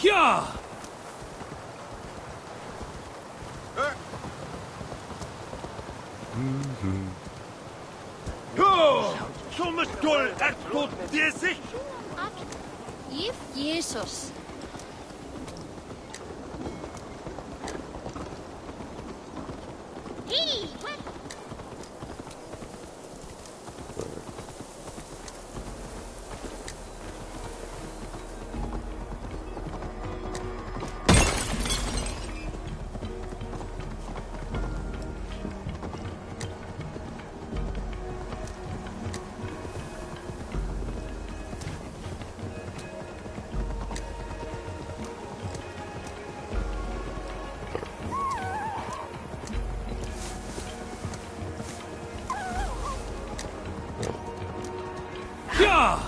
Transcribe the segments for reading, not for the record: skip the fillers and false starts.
Ja! Yo! Soms dol echt tot deze. If Jesus. Hey, what? Ja!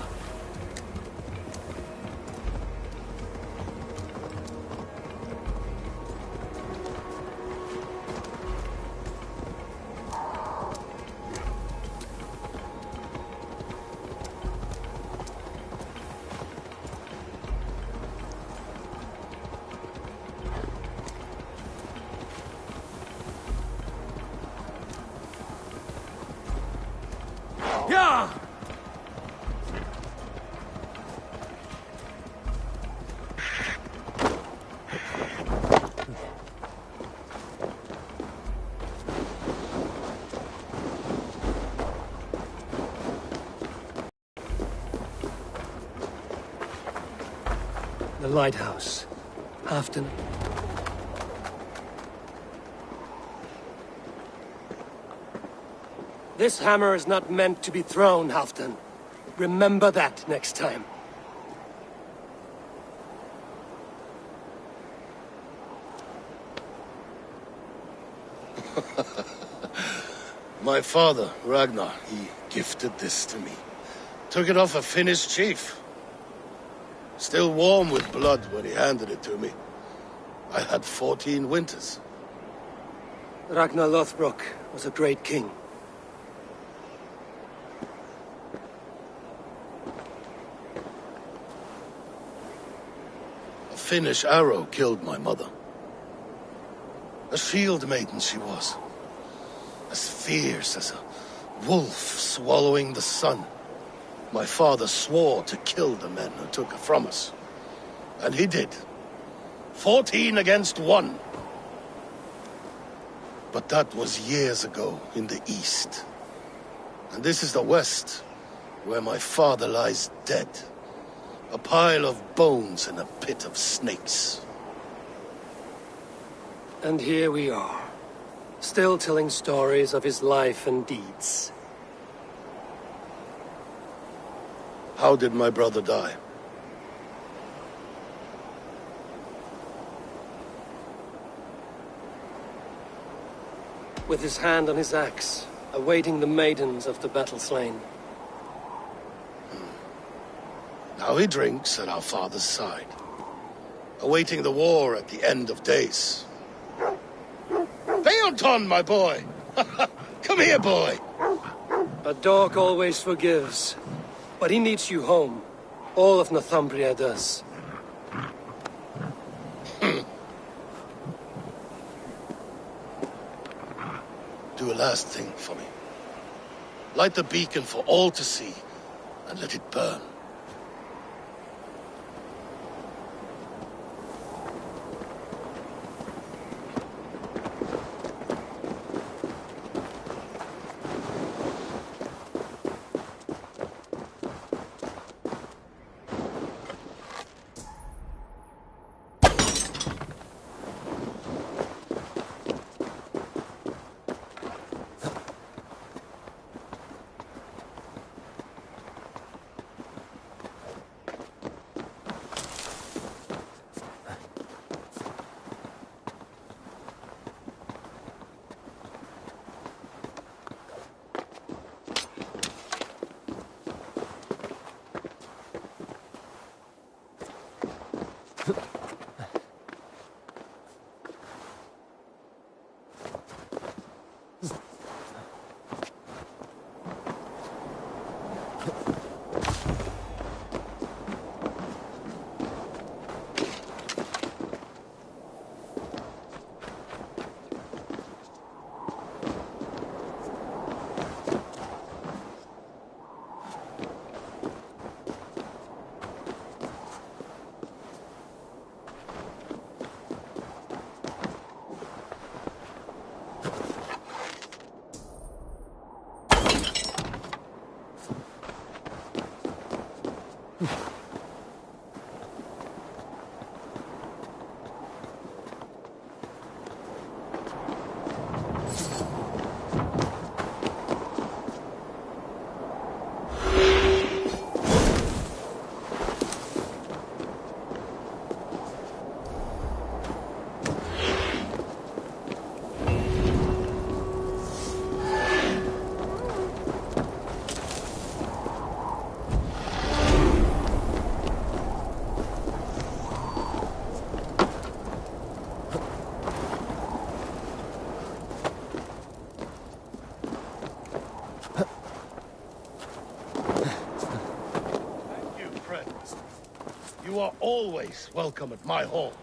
Ja! The lighthouse. Halfton. This hammer is not meant to be thrown, Halfton. Remember that next time. My father, Ragnar, he gifted this to me. Took it off a Finnish chief. Still warm with blood when he handed it to me. I had 14 winters. Ragnar Lothbrok was a great king. A Finnish arrow killed my mother. A shield maiden she was. As fierce as a wolf swallowing the sun. My father swore to kill the men who took her from us. And he did. 14 against 1. But that was years ago in the east. And this is the west, where my father lies dead. A pile of bones in a pit of snakes. And here we are, still telling stories of his life and deeds. How did my brother die? With his hand on his axe, awaiting the maidens of the battle slain. Now he drinks at our father's side, awaiting the war at the end of days. Beonton, my boy! Come here, boy! A dog always forgives, but he needs you home. All of Northumbria does. Do a last thing for me. Light the beacon for all to see, and let it burn. You are always welcome at my hall.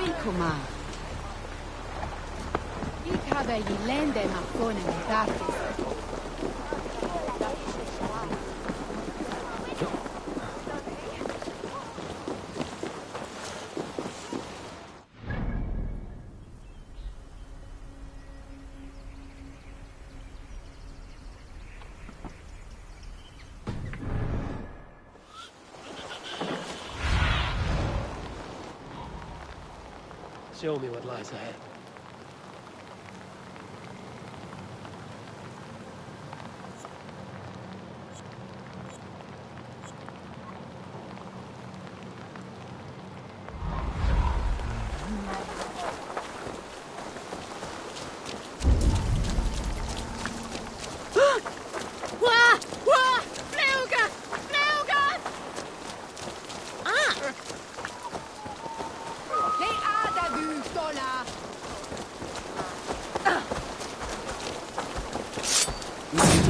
Willkommen. Ich habe die Länder nach vorne gedacht. Show me what lies ahead.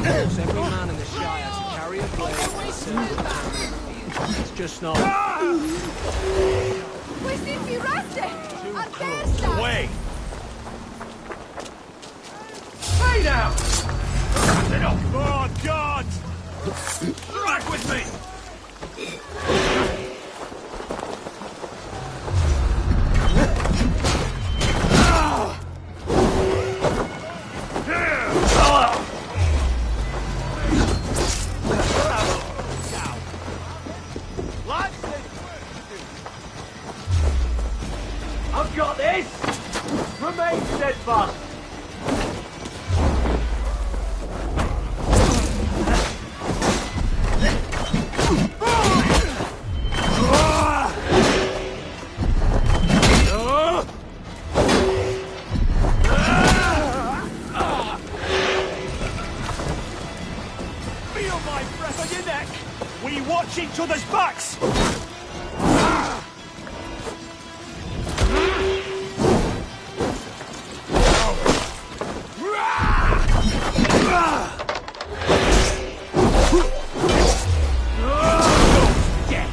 Force every man in the Shire to carry a blade to a certain town. It's just not Questi tiraste! too A close. testa! Away! Hey now! Get off! Oh, God! Right with me! I've got this! Remain steadfast! Feel my breath on your neck! We watch each other's backs!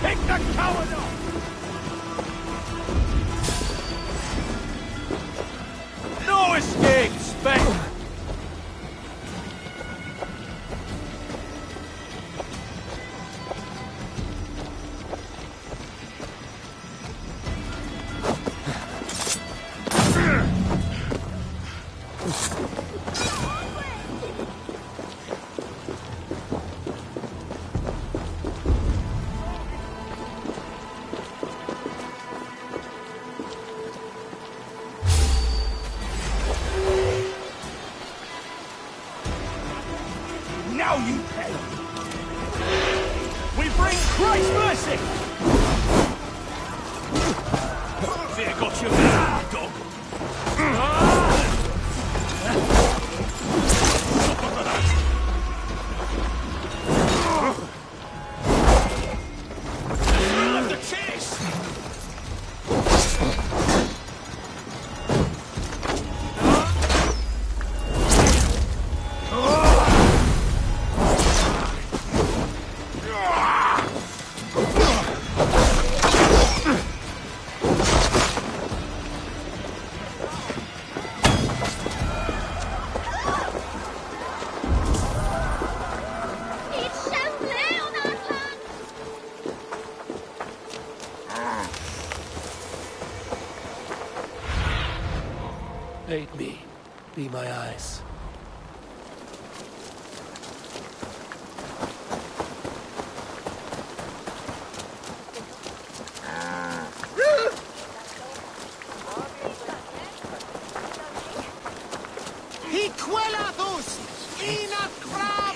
Pick the coward up! No escape, Spec! Now you pay! We bring Christ's mercy! Fear got you there, dog! Left the chase! It's Champlain on our plan! Aid me. Be my eyes. Hiquelatus! Ina crab!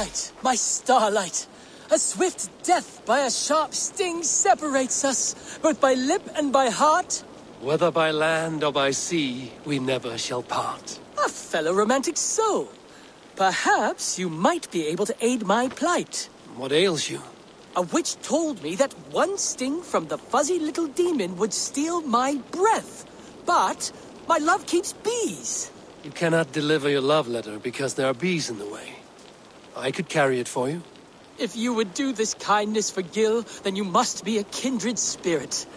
starlight, my starlight. A swift death by a sharp sting separates us, both by lip and by heart. Whether by land or by sea, we never shall part. A fellow romantic soul. Perhaps you might be able to aid my plight. What ails you? A witch told me that one sting from the fuzzy little demon would steal my breath. But my love keeps bees. You cannot deliver your love letter because there are bees in the way. I could carry it for you. If you would do this kindness for Gil, then you must be a kindred spirit.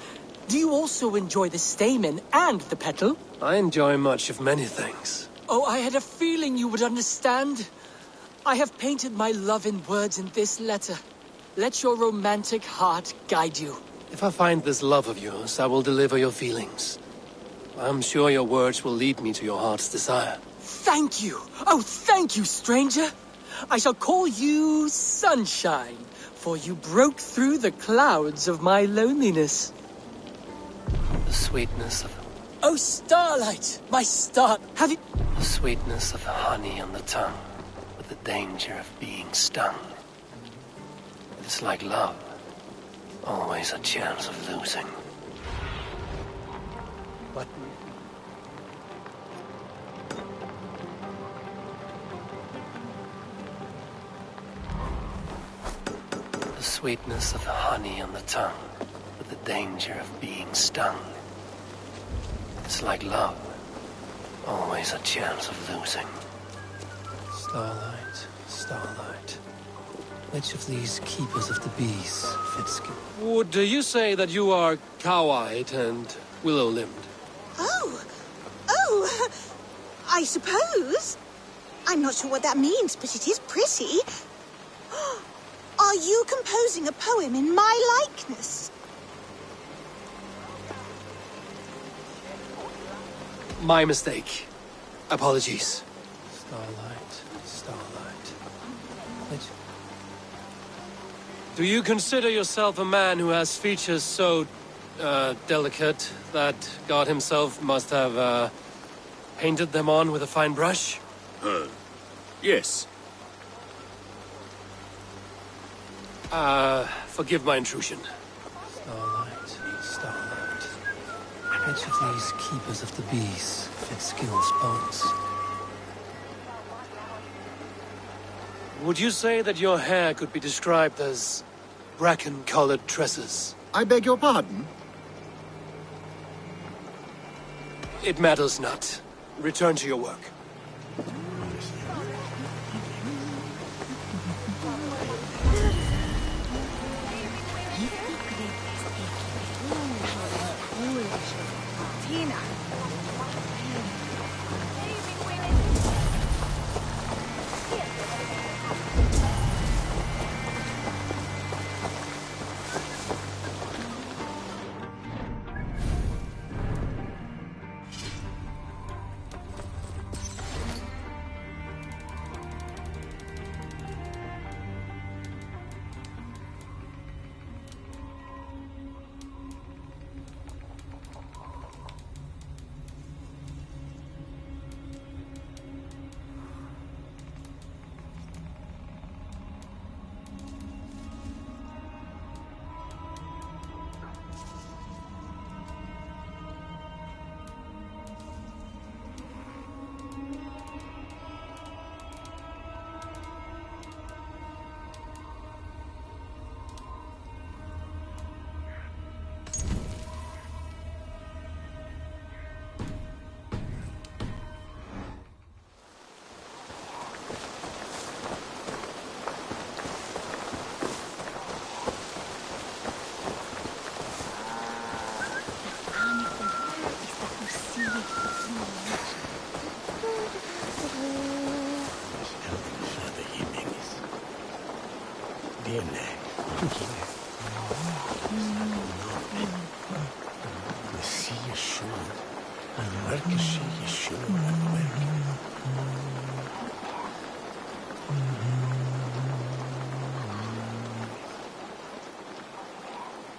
Do you also enjoy the stamen and the petal? I enjoy much of many things. Oh, I had a feeling you would understand. I have painted my love in words in this letter. Let your romantic heart guide you. If I find this love of yours, I will deliver your feelings. I'm sure your words will lead me to your heart's desire. Thank you! Oh, thank you, stranger! I shall call you Sunshine, for you broke through the clouds of my loneliness. The sweetness of... Oh, Starlight, my star, have you... The sweetness of honey on the tongue, with the danger of being stung. It's like love. Always a chance of losing. But... The sweetness of honey on the tongue, with the danger of being stung. It's like love. Always a chance of losing. Starlight, starlight. Which of these keepers of the bees fits? Would you say that you are cow-eyed and willow-limbed? Oh, I suppose. I'm not sure what that means, but it is pretty. Are you composing a poem in my likeness? My mistake. Apologies. Starlight, starlight. Which... Do you consider yourself a man who has features so, delicate that God himself must have, painted them on with a fine brush? Yes. Forgive my intrusion. Starlight, starlight. Which of these keepers of the bees fits Gil's bones? Would you say that your hair could be described as bracken-colored tresses? I beg your pardon? It matters not. Return to your work.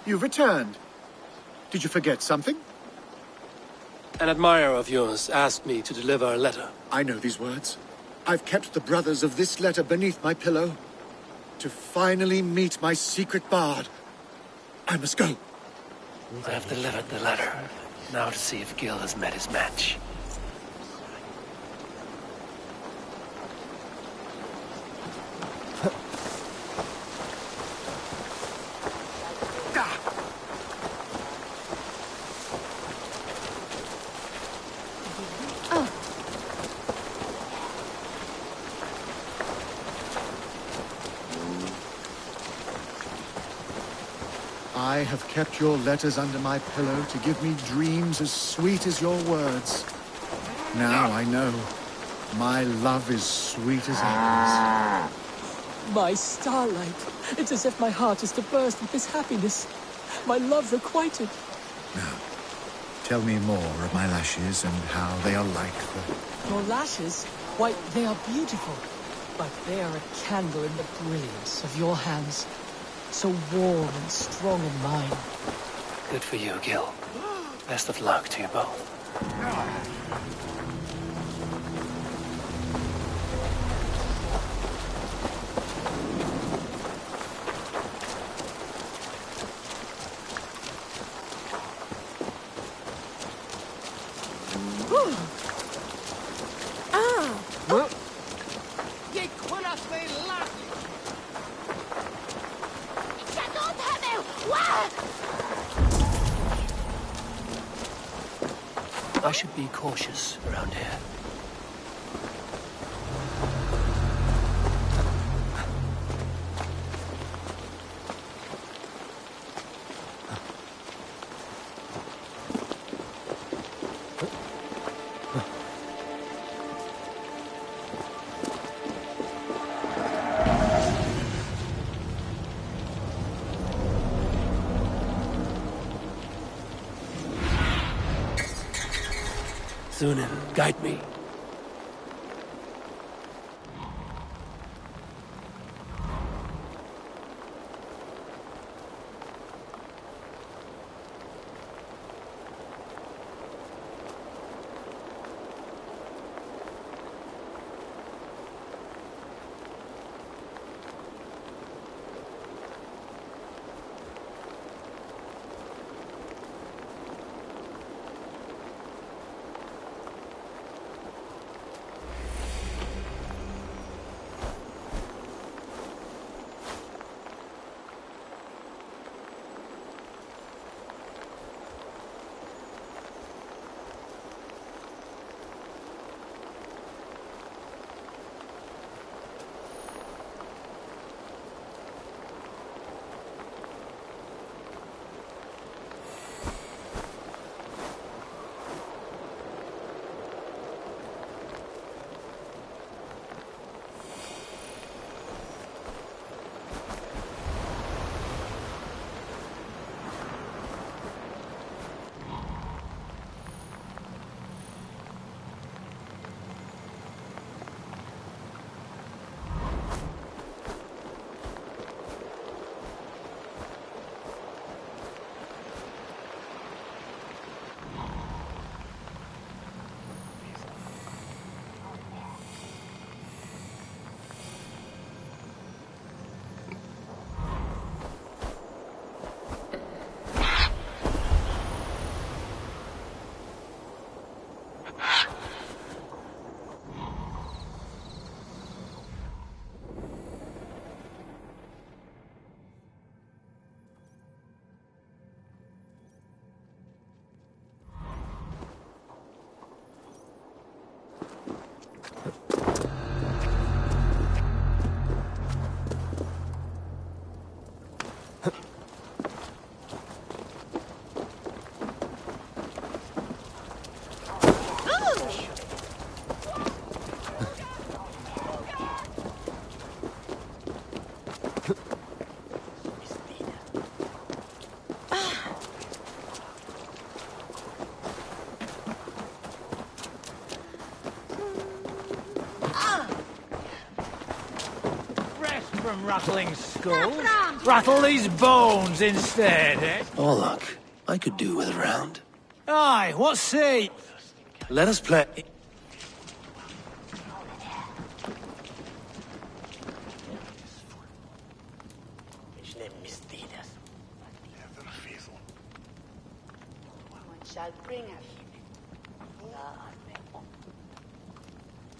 You've returned. Did you forget something? An admirer of yours asked me to deliver a letter. I know these words. I've kept the brothers of this letter beneath my pillow. To finally meet my secret bard. I must go. I have delivered the letter. Now to see if Gil has met his match. I have kept your letters under my pillow to give me dreams as sweet as your words. Now I know. My love is sweet as apples. My starlight. It's as if my heart is to burst with this happiness. My love requited. Now, tell me more of my lashes and how they are like the... Your lashes? Why, they are beautiful. But they are a candle in the brilliance of your hands. So warm and strong in mine. Good for you, Gil. Best of luck to you both. I should be cautious around here. Zunin, guide me. From rattling skulls. Rattle these bones instead, eh? Oh, look. I could do with a round. Aye, what say? Let us play... One shall bring us.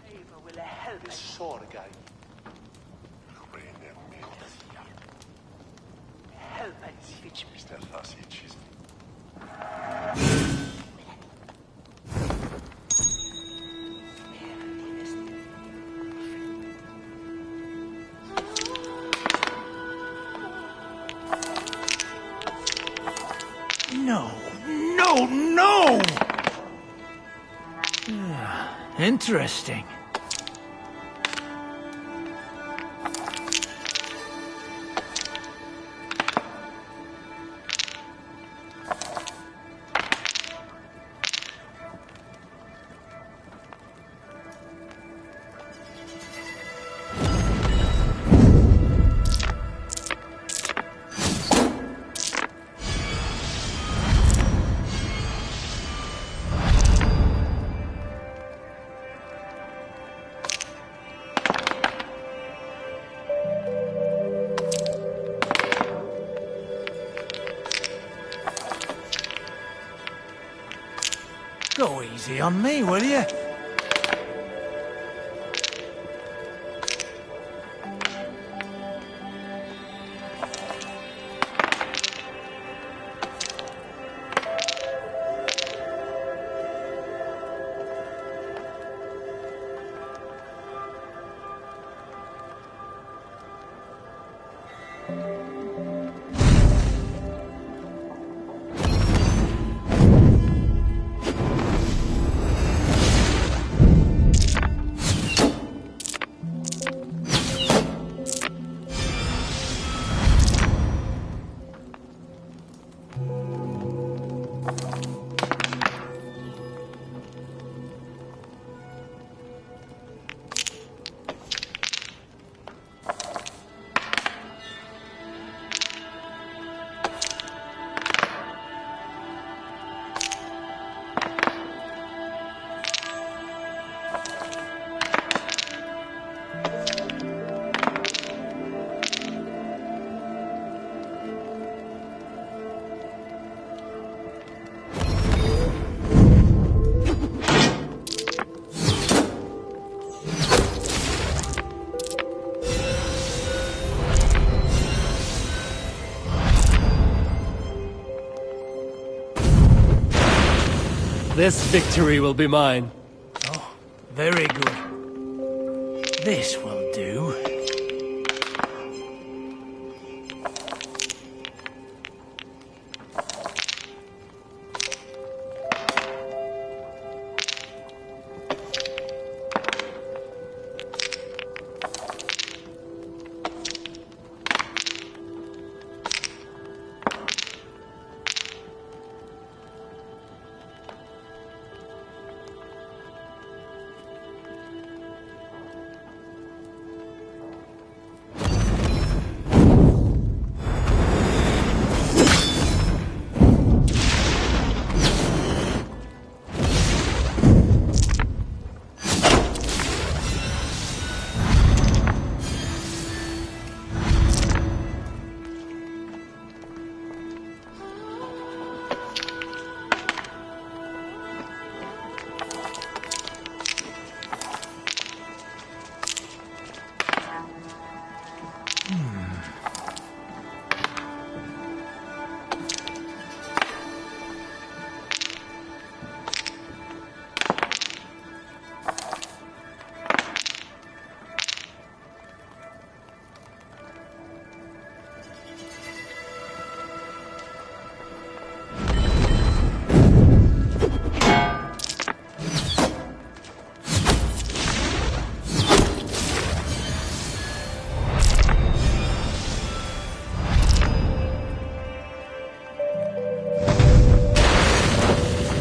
Ava will help us. Sword again. Help us, which No! No! No! Interesting. Go easy on me, will you? This victory will be mine. Oh, very good. This will do.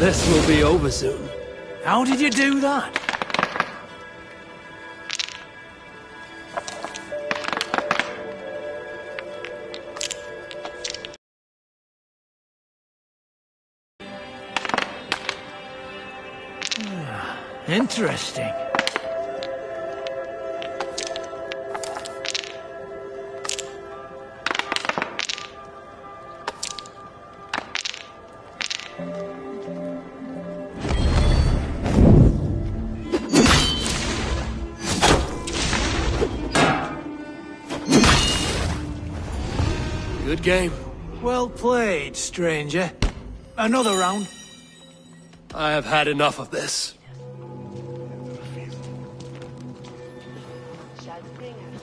This will be over soon. How did you do that? Interesting. Good game. Well played, stranger. Another round. I have had enough of this. Shall bring us.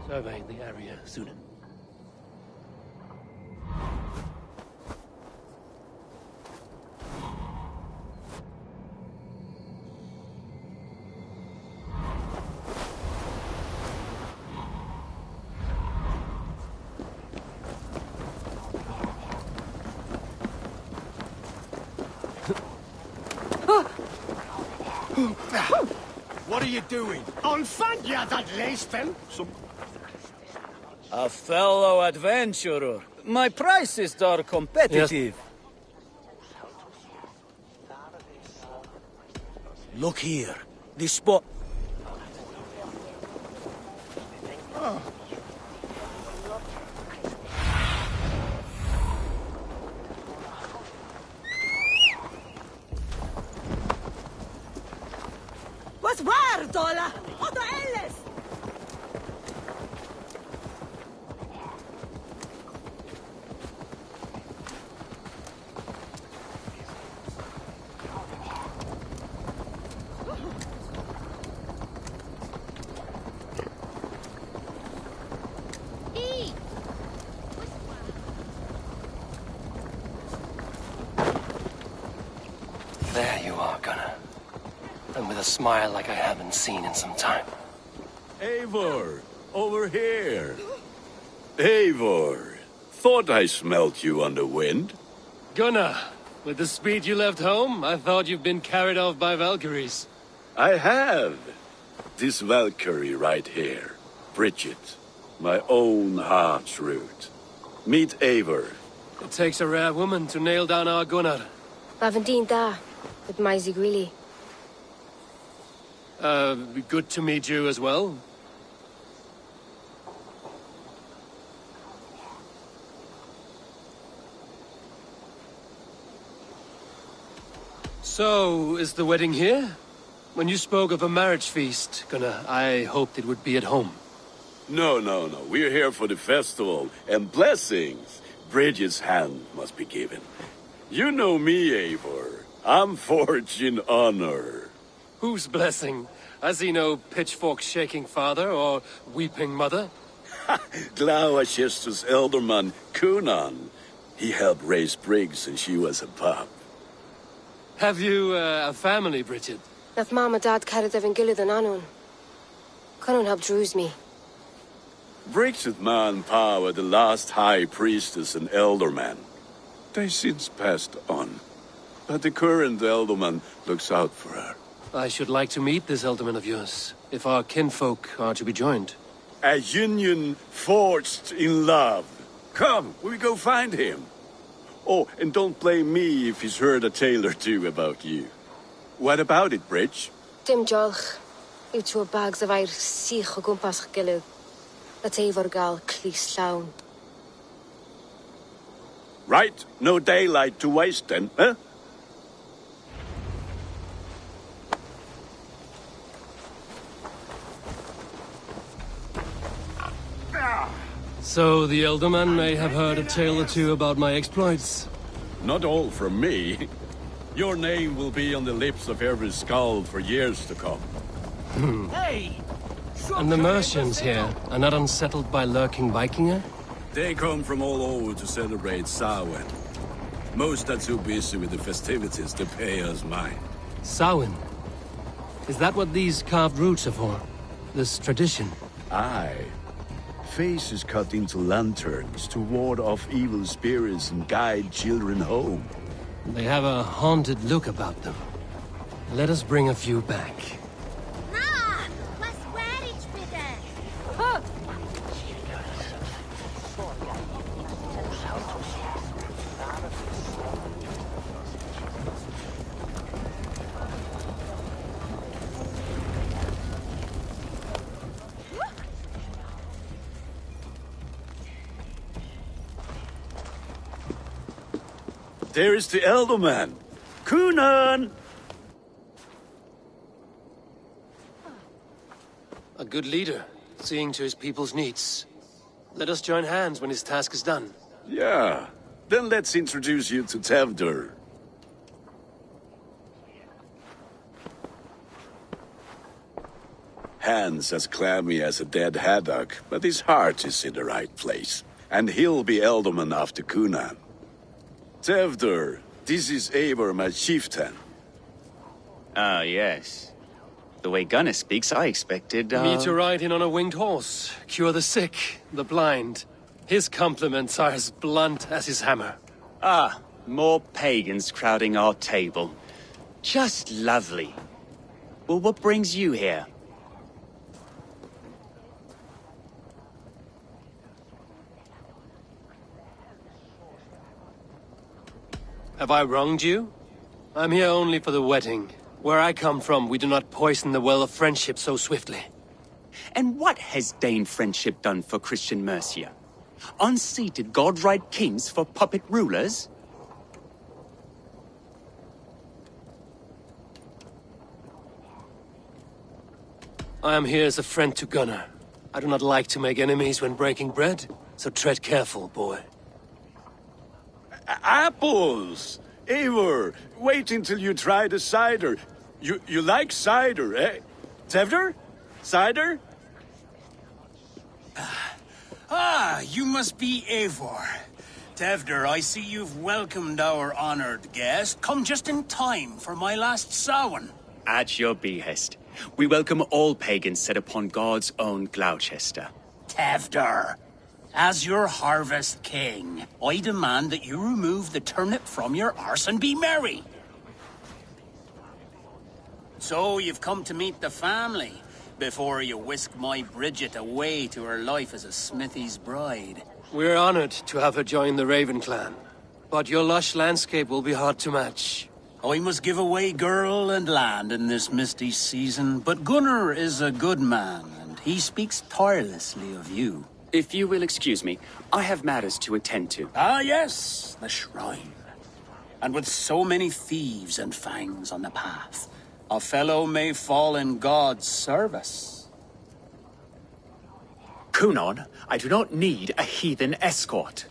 Survey the area soon. What are you doing? On fagja that leisten. A fellow adventurer. My prices are competitive. Look here. This spot. Was waar, Dola? Otto Ellis! There you are, Gunnar. And with a smile like I haven't seen in some time. Eivor, over here. Eivor, thought I smelt you on the wind. Gunnar, with the speed you left home, I thought you've been carried off by Valkyries. I have. This Valkyrie right here, Bridget, my own heart's root. Meet Eivor. It takes a rare woman to nail down our Gunnar. Lavendine da, with Maisie Greeley. Good to meet you as well. So, is the wedding here? When you spoke of a marriage feast, Gunnar, I hoped it would be at home. No. We're here for the festival and blessings. Bridget's hand must be given. You know me, Eivor. I'm forged in honor. Whose blessing? I see no pitchfork-shaking father or weeping mother. Glauacestus elderman Kunan. He helped raise Briggs since she was a pup. Have you a family, Bridget? Nath Mom and Dad carried evan gilid an anun. Conan helped druise me. Bridget Man Pa were the last high priestess and elderman. They since passed on. But the current elderman looks out for her. I should like to meet this elderman of yours, if our kinfolk are to be joined. A union forged in love. Come, we go find him. Oh, and don't blame me if he's heard a tale or two about you. What about it, Bridge? Dim jolch. Yw two bags of air sich o gwmpas gilid. That Eivor gal clis llawn. Right, no daylight to waste then, huh? So the elderman may have heard a tale or two about my exploits. Not all from me. Your name will be on the lips of every skull for years to come. Hey! And the Mercians here are not unsettled by lurking Vikinger? They come from all over to celebrate Samhain. Most are too busy with the festivities to pay us mind. Samhain? Is that what these carved roots are for? This tradition? Aye. Faces cut into lanterns to ward off evil spirits and guide children home. They have a haunted look about them. Let us bring a few back. there is the Elderman. Kunan! A good leader, seeing to his people's needs. Let us join hands when his task is done. Yeah. Then let's introduce you to Tevdur. Hands as clammy as a dead haddock, but his heart is in the right place. And he'll be Elderman after Kunan. Tevdur, this is Eivor, my chieftain. Ah, yes. The way Gunnar speaks, I expected, Me to ride in on a winged horse, cure the sick, the blind. His compliments are as blunt as his hammer. Ah, more pagans crowding our table. Just lovely. Well, what brings you here? Have I wronged you? I'm here only for the wedding. Where I come from, we do not poison the well of friendship so swiftly. And what has Dane friendship done for Christian Mercia? Unseated godright kings for puppet rulers? I am here as a friend to Gunnar. I do not like to make enemies when breaking bread, so tread careful, boy. Apples! Eivor, wait until you try the cider. You like cider, eh? Tevdur? Cider? Ah, you must be Eivor. Tevdur, I see you've welcomed our honored guest. Come just in time for my last Samhain. At your behest. We welcome all pagans set upon God's own Gloucester. Tevdur, as your harvest king, I demand that you remove the turnip from your arse and be merry. So you've come to meet the family, before you whisk my Bridget away to her life as a smithy's bride. We're honored to have her join the Raven clan, but your lush landscape will be hard to match. I must give away girl and land in this misty season, but Gunnar is a good man, and he speaks tirelessly of you. If you will excuse me, I have matters to attend to. Ah, yes, the shrine. And with so many thieves and fangs on the path, a fellow may fall in God's service. Kunan, I do not need a heathen escort.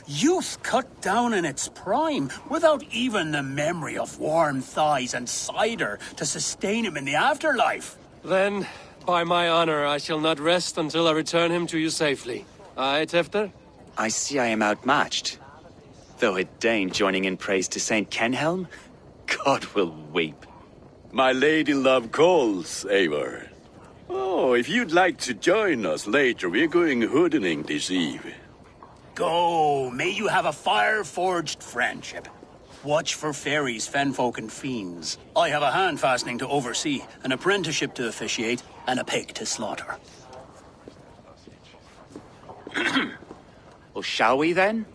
Youth cut down in its prime, without even the memory of warm thighs and cider to sustain him in the afterlife. Then, by my honor, I shall not rest until I return him to you safely. Aye, Tefter? I see I am outmatched. Though a Dane joining in praise to Saint Kenhelm, God will weep. My lady love calls, Eivor. Oh, if you'd like to join us later, we're going hoodening this eve. Go, may you have a fire-forged friendship. Watch for fairies, fenfolk, and fiends. I have a hand fastening to oversee, an apprenticeship to officiate, and a pig to slaughter. Well, shall we then?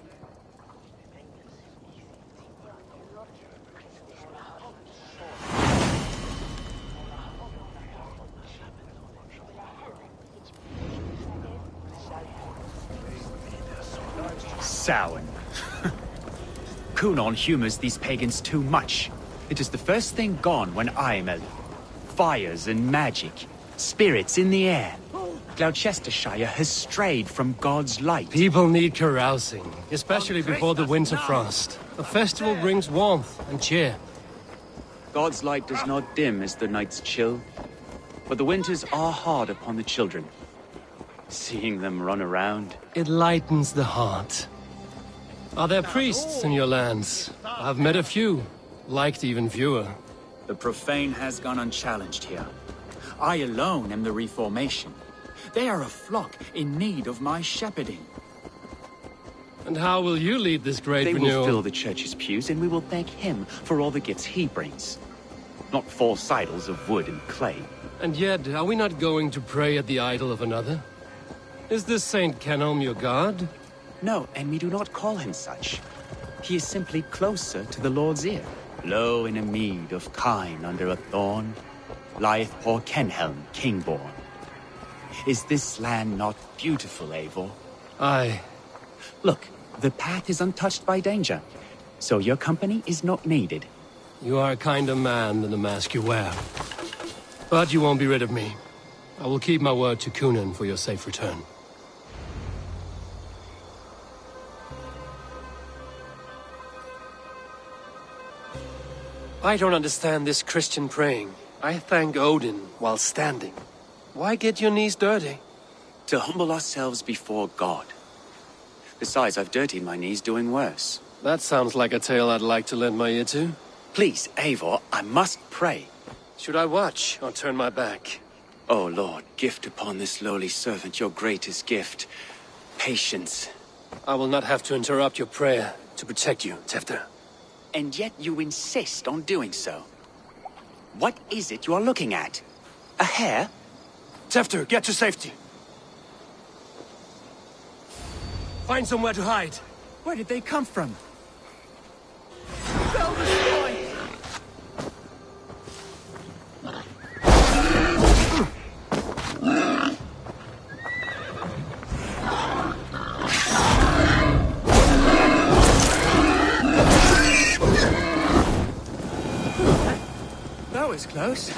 Samhain. Kunan humors these pagans too much. It is the first thing gone when I am early. Fires and magic, spirits in the air. Gloucestershire has strayed from God's light. People need carousing, especially before the winter frost. A festival brings warmth and cheer. God's light does not dim as the nights chill, but the winters are hard upon the children. Seeing them run around, it lightens the heart. Are there priests in your lands? I've met a few, liked even fewer. The profane has gone unchallenged here. I alone am the Reformation. They are a flock in need of my shepherding. And how will you lead this great renewal? They will fill the church's pews, and we will thank him for all the gifts he brings. Not false idols of wood and clay. And yet, are we not going to pray at the idol of another? Is this Saint Kenhelm your god? No, and we do not call him such. He is simply closer to the Lord's ear. Low in a mead of kine under a thorn, lieth poor Kenhelm, king-born. Is this land not beautiful, Eivor? Aye. Look, the path is untouched by danger. So your company is not needed. You are a kinder man than the mask you wear. But you won't be rid of me. I will keep my word to Kunan for your safe return. I don't understand this Christian praying. I thank Odin while standing. Why get your knees dirty? To humble ourselves before God. Besides, I've dirtied my knees doing worse. That sounds like a tale I'd like to lend my ear to. Please, Eivor, I must pray. Should I watch or turn my back? Oh, Lord, gift upon this lowly servant your greatest gift. Patience. I will not have to interrupt your prayer to protect you, Tefter. And yet you insist on doing so. What is it you are looking at? A hare? Tefter, get to safety. Find somewhere to hide. Where did they come from? That was close.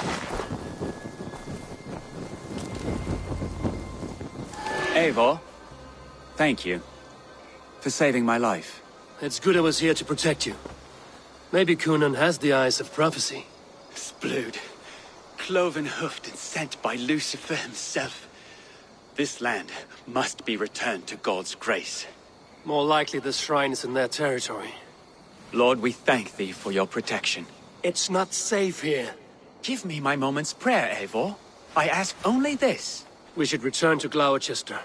Eivor, thank you for saving my life. It's good I was here to protect you. Maybe Kunan has the eyes of prophecy. Splood, cloven-hoofed and sent by Lucifer himself. This land must be returned to God's grace. More likely the shrine is in their territory. Lord, we thank thee for your protection. It's not safe here. Give me my moment's prayer, Eivor. I ask only this. We should return to Gloucester.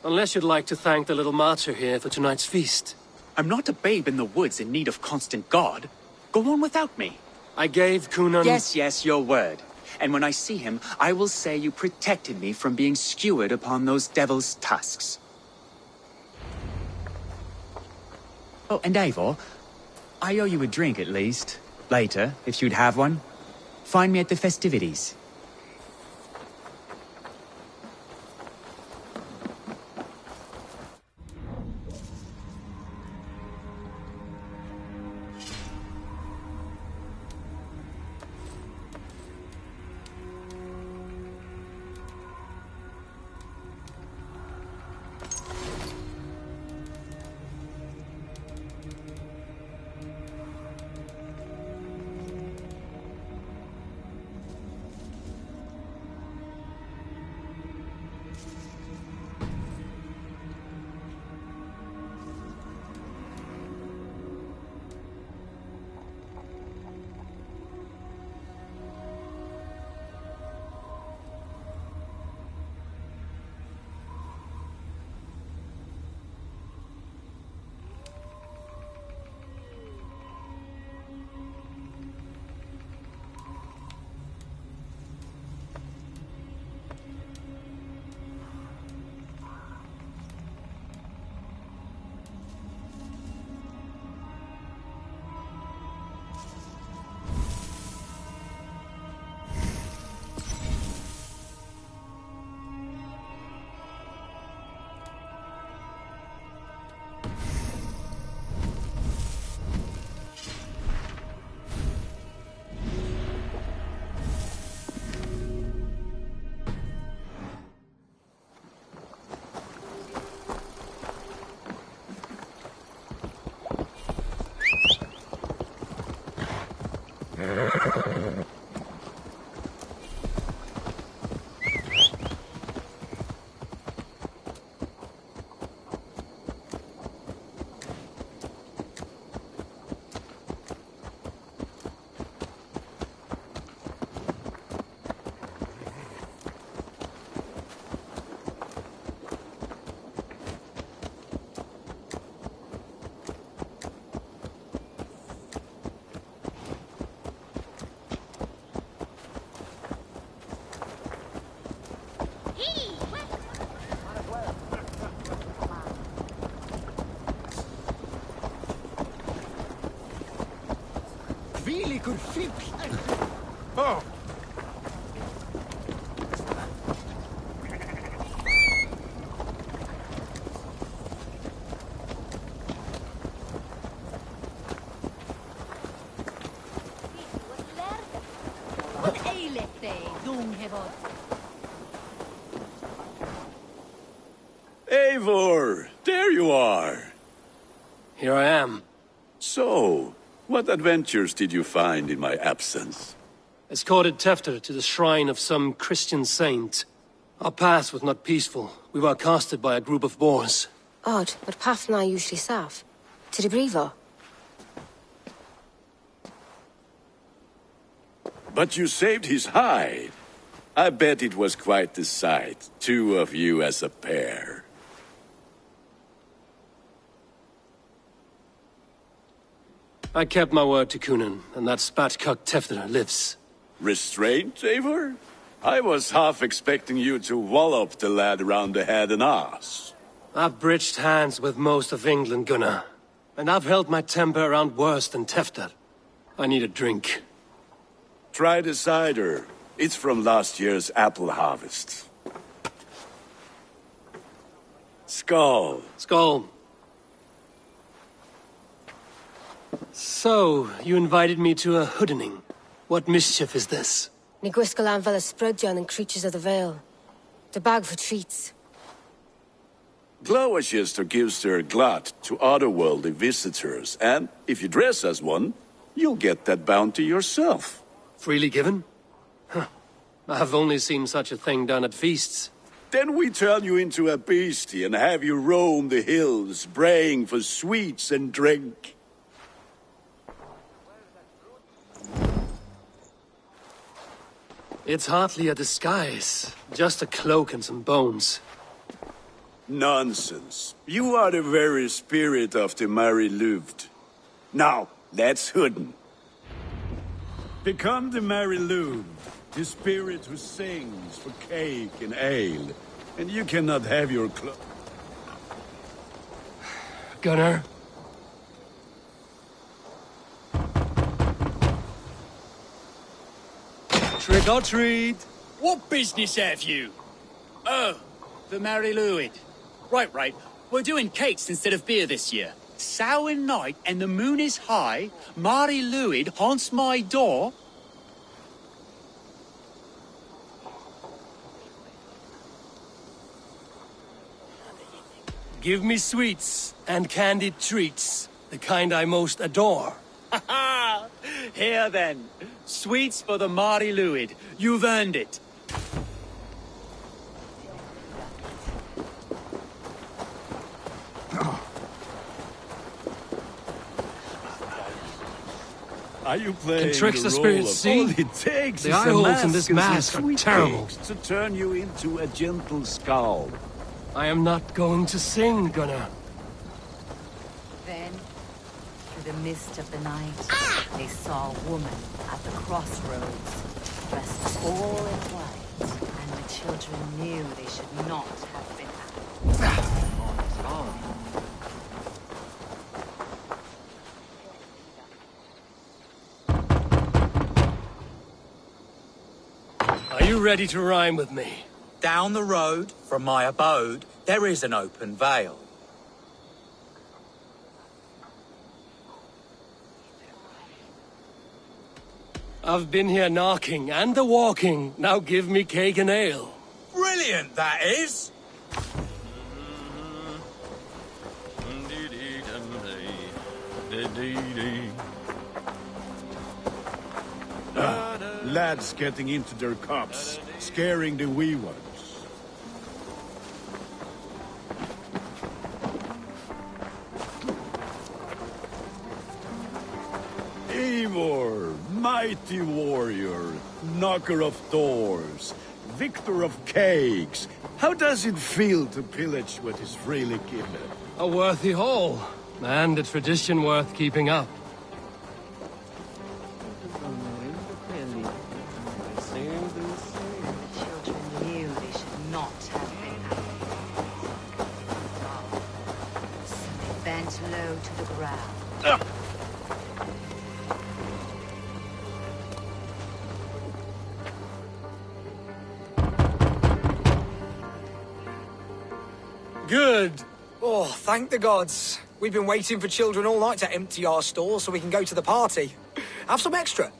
Unless you'd like to thank the little martyr here for tonight's feast. I'm not a babe in the woods in need of constant guard. Go on without me. I gave Kunan... Yes, your word. And when I see him, I will say you protected me from being skewered upon those devil's tusks. Oh, and Eivor, I owe you a drink at least. Later, if you'd have one. Find me at the festivities. Really good feet. Oh. Eivor, there you are. Here I am. So, what adventures did you find in my absence? Escorted Tefter to the shrine of some Christian saint. Our path was not peaceful. We were accosted by a group of boars. Odd, but path na usually safe. To the Brivo. But you saved his hide. I bet it was quite the sight, two of you as a pair. I kept my word to Kunin, and that spatcock Tefter lives. Restraint, Eivor? I was half expecting you to wallop the lad around the head and ass. I've bridged hands with most of England, Gunnar. And I've held my temper around worse than Tefter. I need a drink. Try the cider. It's from last year's apple harvest. Skull. Skull. So, you invited me to a hoodening. What mischief is this? Ni gwisgalan fel ysbrydion and creatures of the Vale. The bag for treats. Gloucester gives their glut to otherworldly visitors, and if you dress as one, you'll get that bounty yourself. Freely given? Huh. I've only seen such a thing done at feasts. Then we turn you into a beastie and have you roam the hills, braying for sweets and drink. It's hardly a disguise. Just a cloak and some bones. Nonsense. You are the very spirit of the Mary Louved. Now, let's hooden. Become the Mary Louved, the spirit who sings for cake and ale. And you cannot have your Gunnar? Trick or treat! What business have you? Oh, the Mary Louid. Right. We're doing cakes instead of beer this year. Sour night and the moon is high. Mary Louid haunts my door. Give me sweets and candied treats, the kind I most adore. Ha ha! Here then, sweets for the Mari Louid. You've earned it. Are you playing Can tricks the role spirits of see? all it takes The is eye a holes in this and some mask are sweet terrible. cakes to turn you into a gentle skull. I am not going to sing, Gunnar. Then, through the mist of the night, they saw a woman at the crossroads, dressed all in white, and the children knew they should not have been happy. Are you ready to rhyme with me? Down the road from my abode, there is an open vale. I've been here knocking and the walking. Now give me cake and ale. Brilliant, that is! Lads getting into their cups, scaring the wee ones. Eivor, mighty warrior, knocker of doors, victor of cakes. How does it feel to pillage what is freely given? A worthy haul, and a tradition worth keeping up. Low to the ground. Good. Oh, thank the gods. We've been waiting for children all night to empty our stores so we can go to the party. Have some extra.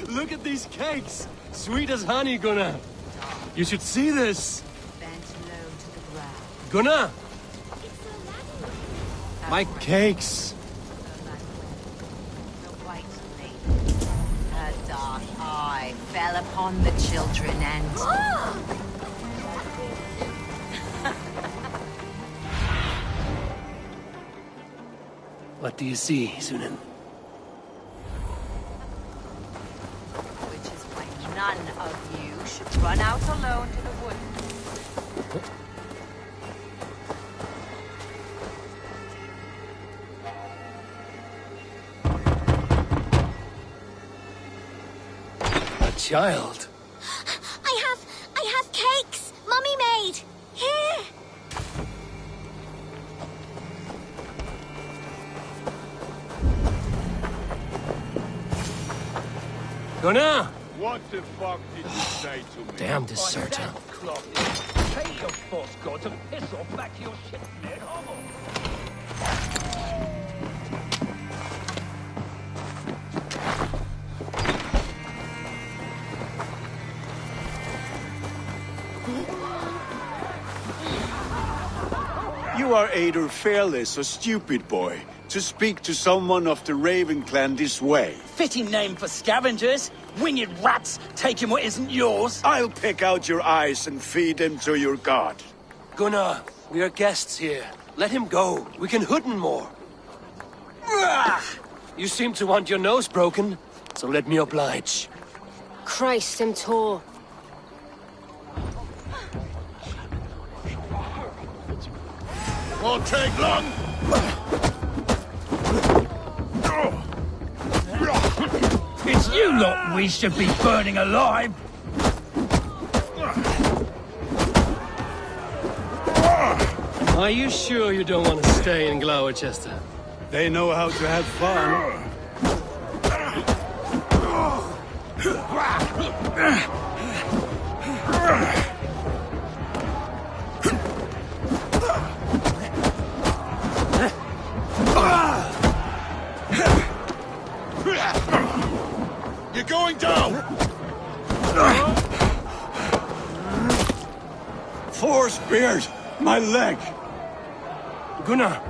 Look at these cakes! Sweet as honey, Gunnar. You should see this. Bent low to the ground. Gunnar! My cakes. The white lady. Her dark eye fell upon the children and... What do you see, Sunan? Which is why none of you should run out alone to the wood. A child? I have cakes Mummy made. Here. Gunnar! What the fuck did you say to me? Damn deserter. Tell your boss god to piss off back to your shit, Ned. You are either fearless or stupid, boy, to speak to someone of the Raven clan this way. Fitting name for scavengers. Winged rats taking what isn't yours. I'll pick out your eyes and feed them to your god. Gunnar, we are guests here. Let him go. We can hoot him more. You seem to want your nose broken, so let me oblige. Christ, him tall. Won't take long. It's you lot we should be burning alive. Are you sure you don't want to stay in Gloucester? They know how to have fun. You're going down! Four spears! My leg! Gunnar!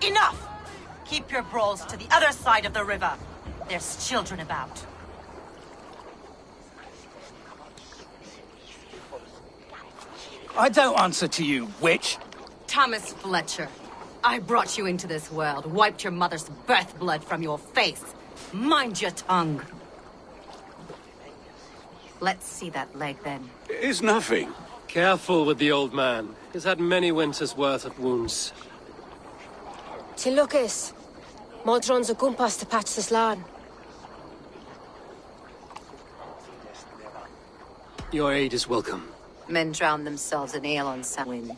Enough! Keep your brawls to the other side of the river. There's children about. I don't answer to you, witch. Thomas Fletcher, I brought you into this world, wiped your mother's birth blood from your face. Mind your tongue. Let's see that leg, then. It's nothing. Careful with the old man. He's had many winters' worth of wounds. Till Lucas. Modron's a gumpas to patch this land. Your aid is welcome. Men drown themselves in ale on Samhain.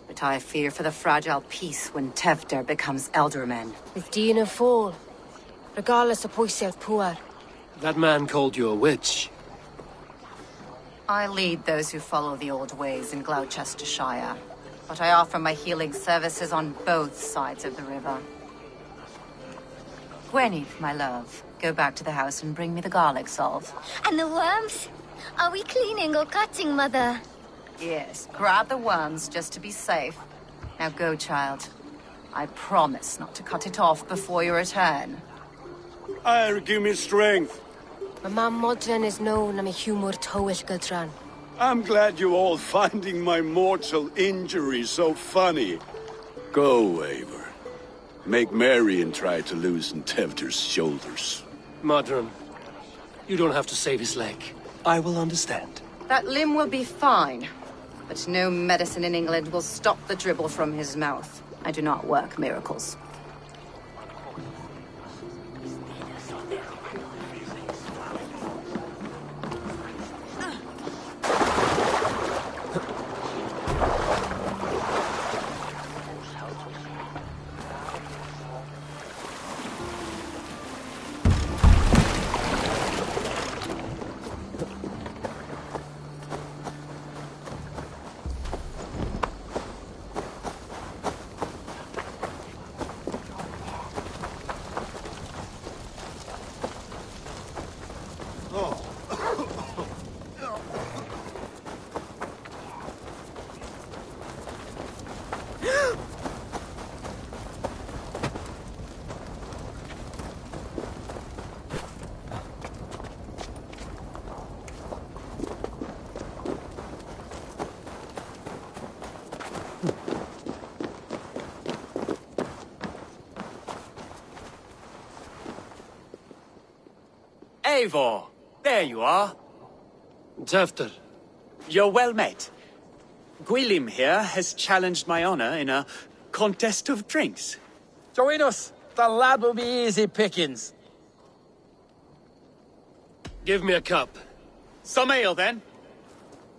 But I fear for the fragile peace when Tevder becomes eldermen. With Dean and fall. Regardless of Poisel Puar. That man called you a witch. I lead those who follow the old ways in Gloucestershire. But I offer my healing services on both sides of the river. Gweneth, my love, go back to the house and bring me the garlic salve. And the worms? Are we cleaning or cutting, Mother? Yes, grab the worms just to be safe. Now go, child. I promise not to cut it off before you return. Give me strength. My mam Modron is known am a humor towish Gudran. I'm glad you're all finding my mortal injury so funny. Go, Eivor. Make merry and try to loosen Tevder's shoulders. Modron, you don't have to save his leg. I will understand. That limb will be fine. But no medicine in England will stop the dribble from his mouth. I do not work miracles. Eivor, there you are. Tefter. You're well met. Gwilym here has challenged my honor in a contest of drinks. Join us. The lad will be easy pickings. Give me a cup. Some ale, then.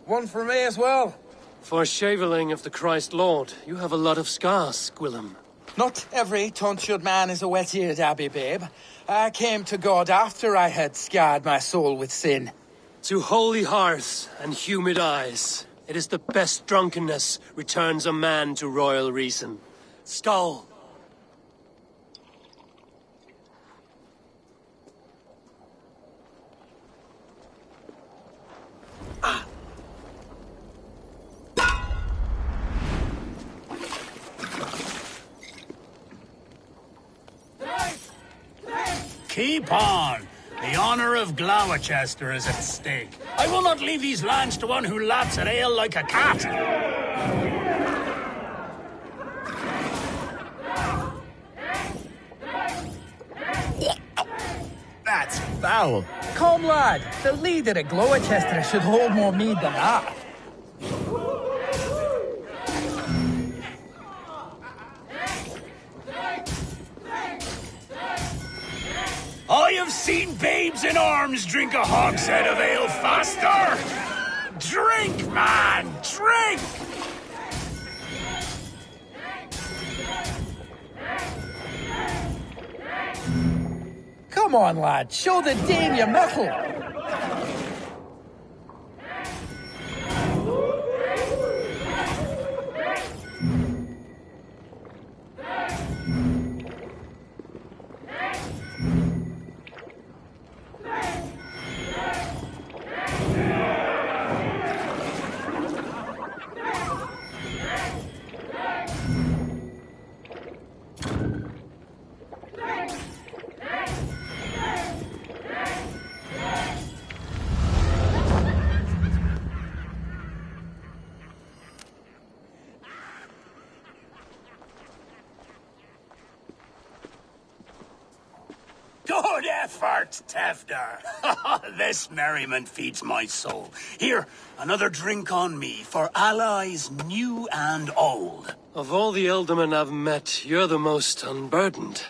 One for me as well. For shaveling of the Christ Lord, you have a lot of scars, Gwilym. Not every tonsured man is a wet-eared abbey, babe. I came to God after I had scarred my soul with sin. To holy hearths and humid eyes, it is the best drunkenness returns a man to royal reason. Skull. Keep on. The honor of Gloucester is at stake. I will not leave these lands to one who laps at ale like a cat. That's foul. Come, lad. The leader of Gloucester should hold more mead than that. I have seen babes in arms drink a hogshead of ale faster! Drink, man! Drink! Come on, lad. Show the Dane your mettle. Good effort, Tefter. This merriment feeds my soul. Here, another drink on me for allies new and old. Of all the ealdormen I've met, you're the most unburdened.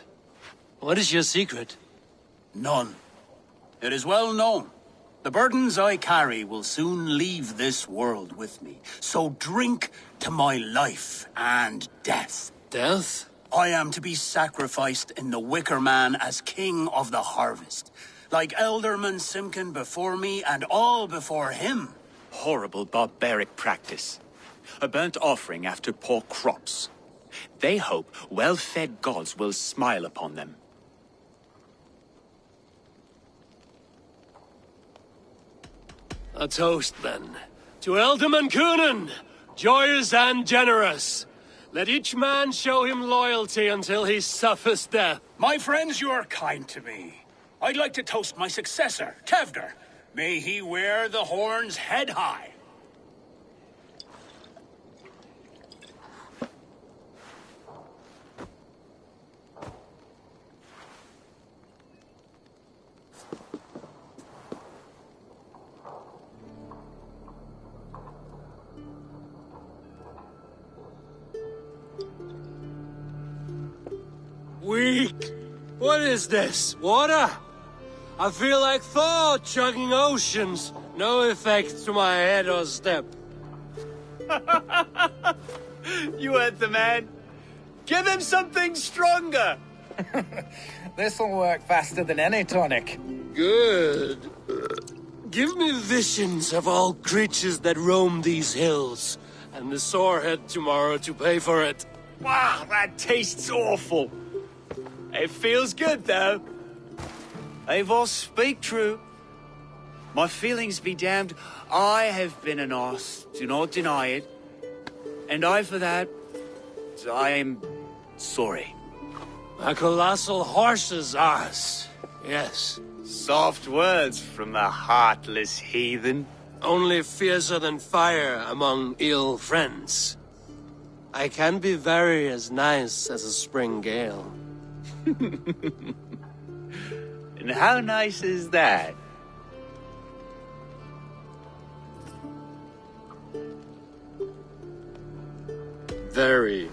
What is your secret? None. It is well known. The burdens I carry will soon leave this world with me. So drink to my life and death. Death? I am to be sacrificed in the Wicker Man as king of the harvest. Like Elderman Simkin before me and all before him. Horrible barbaric practice. A burnt offering after poor crops. They hope well-fed gods will smile upon them. A toast, then. To Elderman Coonan, joyous and generous. Let each man show him loyalty until he suffers death. My friends, you are kind to me. I'd like to toast my successor, Tevder. May he wear the horns head high. Weak. What is this? Water? I feel like Thor chugging oceans. No effect to my head or step. You heard the man. Give him something stronger. This'll work faster than any tonic. Good. Give me visions of all creatures that roam these hills, and the sorehead tomorrow to pay for it. Wow, that tastes awful. It feels good, though. Eivor, speak true. My feelings be damned. I have been an arse, do not deny it. And I, for that, I am sorry. A colossal horse's arse, yes. Soft words from a heartless heathen. Only fiercer than fire among ill friends. I can be very as nice as a spring gale. And how nice is that? very,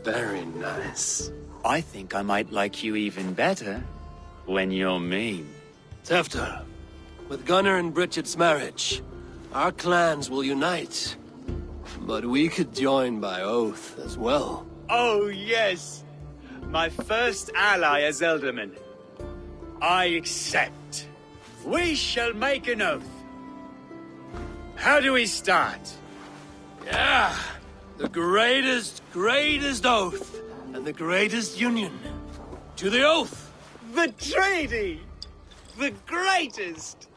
very nice. I think I might like you even better when you're mean. Tefter, with Gunnar and Bridget's marriage, our clans will unite. But we could join by oath as well. Oh, yes. My first ally as Elderman. I accept. We shall make an oath. How do we start? Yeah, the greatest oath, and the greatest union. To the oath! The treaty! The greatest!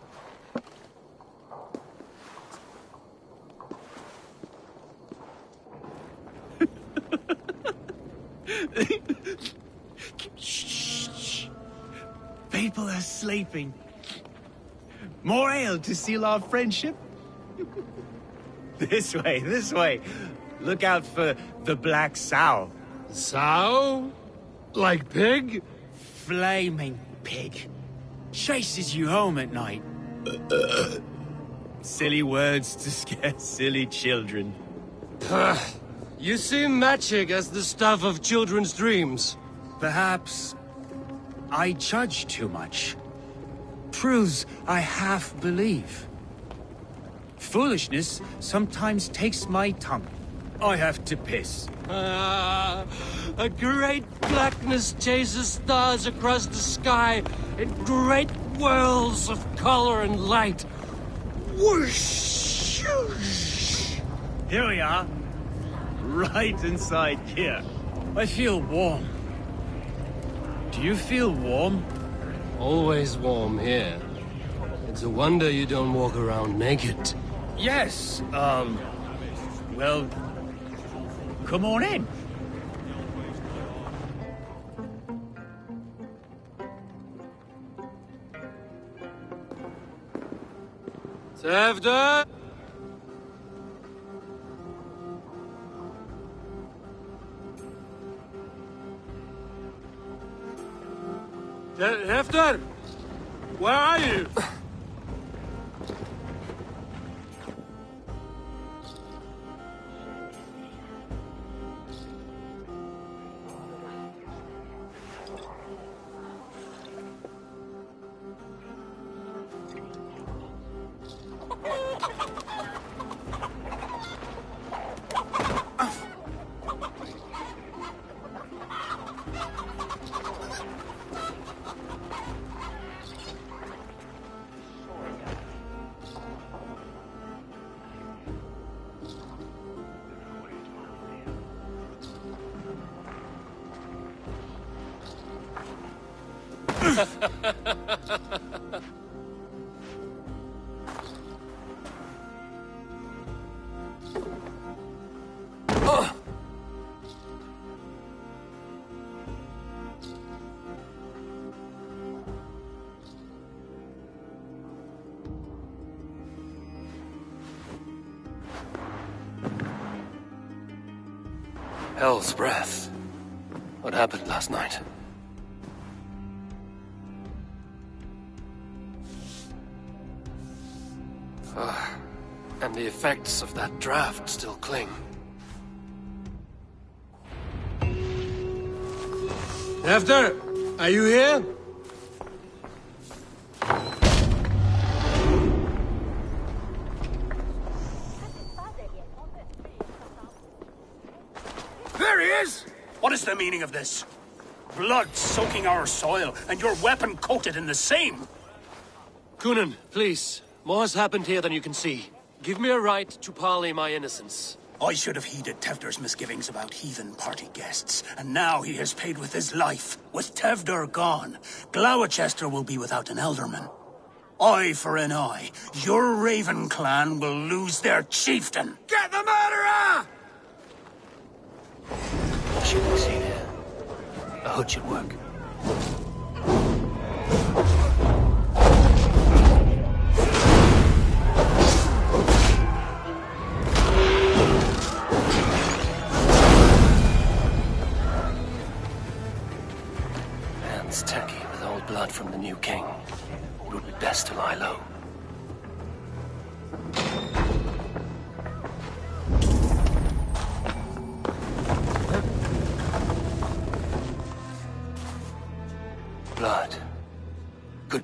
Shh. People are sleeping. More ale to seal our friendship? This way. Look out for the black sow. Sow? Like pig? Flaming pig. Chases you home at night. Silly words to scare silly children. You see magic as the stuff of children's dreams. Perhaps I judge too much. Truths I half believe. Foolishness sometimes takes my tongue. I have to piss. A great blackness chases stars across the sky in great whirls of color and light. Whoosh! Here we are. Right inside here. I feel warm. Do you feel warm? Always warm here. It's a wonder you don't walk around naked. Yes, well, come on in. Tefter! Tefter! Where are you? Hell's breath. What happened last night? And the effects of that draft still cling. Tefter, are you here? There he is! What is the meaning of this? Blood soaking our soil, and your weapon coated in the same! Kunin, please. More has happened here than you can see. Give me a right to parley my innocence. I should have heeded Tevder's misgivings about heathen party guests, and now he has paid with his life. With Tevder gone, Gloucester will be without an elderman. Eye for an eye. Your Raven clan will lose their chieftain. Get the murderer! Shooting scene here. A hood should work. Hands tacky with old blood from the new king. It would be best to lie low.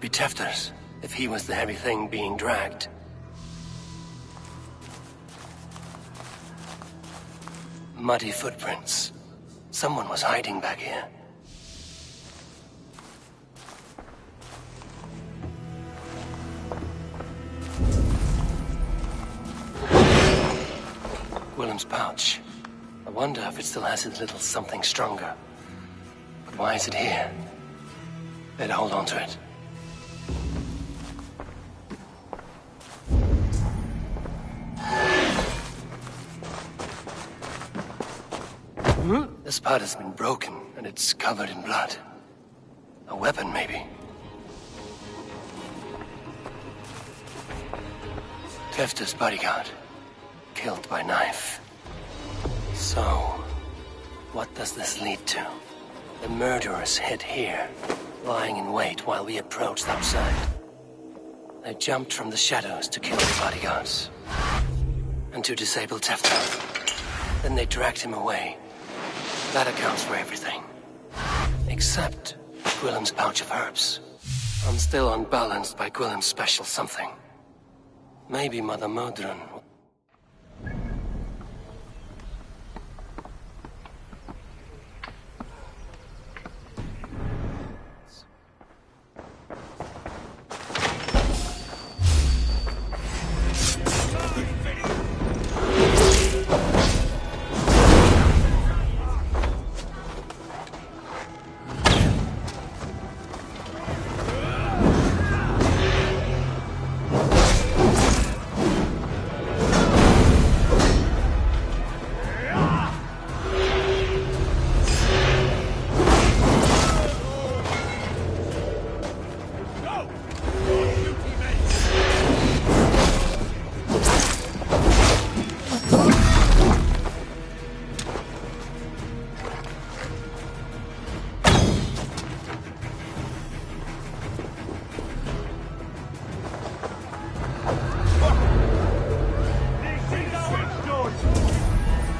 be Tefter's, if he was the heavy thing being dragged. Muddy footprints. Someone was hiding back here. Willem's pouch. I wonder if it still has his little something stronger. But why is it here? Better hold on to it. This part has been broken, and it's covered in blood. A weapon, maybe. Tefter's bodyguard. Killed by knife. So, what does this lead to? The murderers hid here, lying in wait while we approached outside. They jumped from the shadows to kill the bodyguards. And to disable Tefter. Then they dragged him away. That accounts for everything. Except Gwillem's pouch of herbs. I'm still unbalanced by Gwillem's special something. Maybe Mother Modron.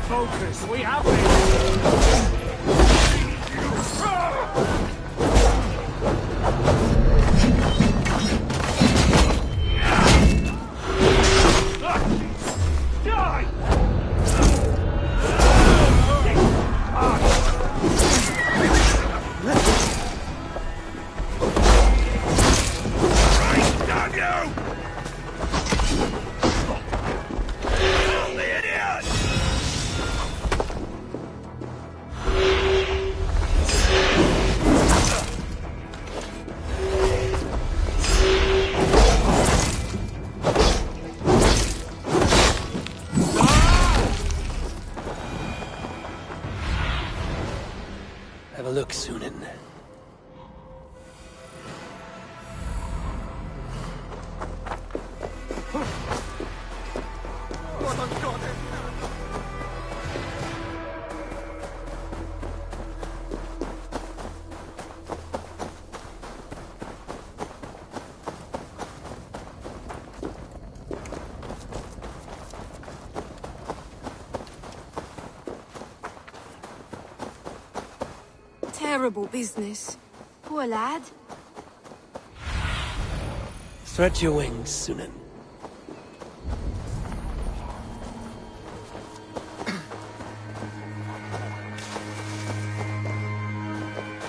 Focus, we have it! Have a look, Sunan. Terrible business. Poor lad. Stretch your wings, Sunan.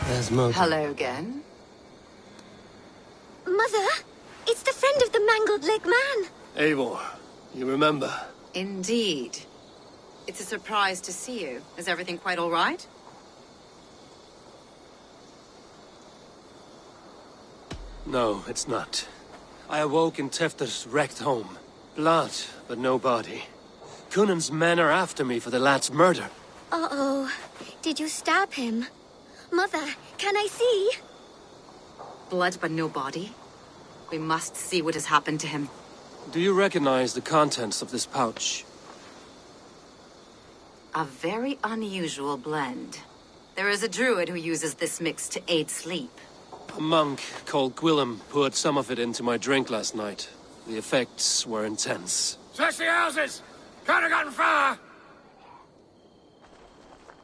There's Mother. Hello again. Mother, it's the friend of the mangled leg man. Eivor, you remember? Indeed. It's a surprise to see you. Is everything quite all right? No, it's not. I awoke in Tefter's wrecked home. Blood, but no body. Cunan's men are after me for the lad's murder. Uh-oh. Did you stab him? Mother, can I see? Blood but no body? We must see what has happened to him. Do you recognize the contents of this pouch? A very unusual blend. There is a druid who uses this mix to aid sleep. A monk called Gwillem poured some of it into my drink last night. The effects were intense. Search the houses! Can't have gotten far!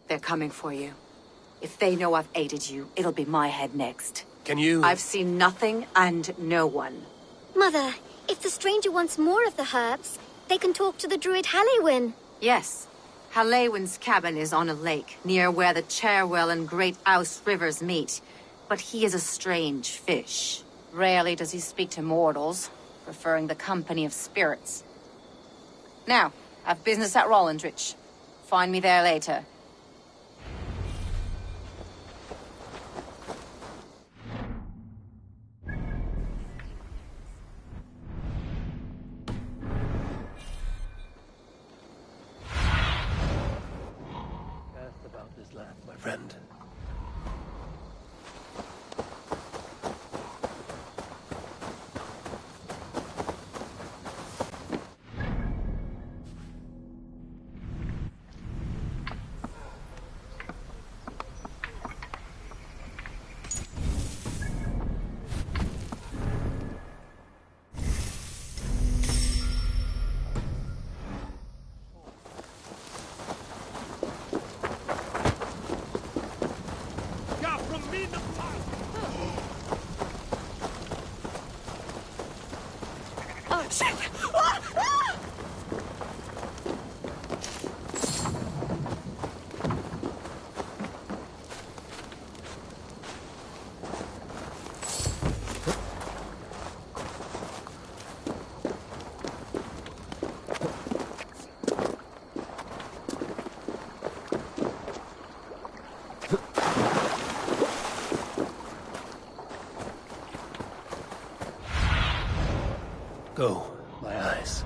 They're coming for you. If they know I've aided you, it'll be my head next. Can you... I've seen nothing and no one. Mother, if the stranger wants more of the herbs, they can talk to the druid Halewyn. Yes. Halewyn's cabin is on a lake, near where the Cherwell and Great Ouse rivers meet. But he is a strange fish. Rarely does he speak to mortals, preferring the company of spirits. Now, I've business at Rollindrich. Find me there later. Ask about this land, my friend. Go, my eyes.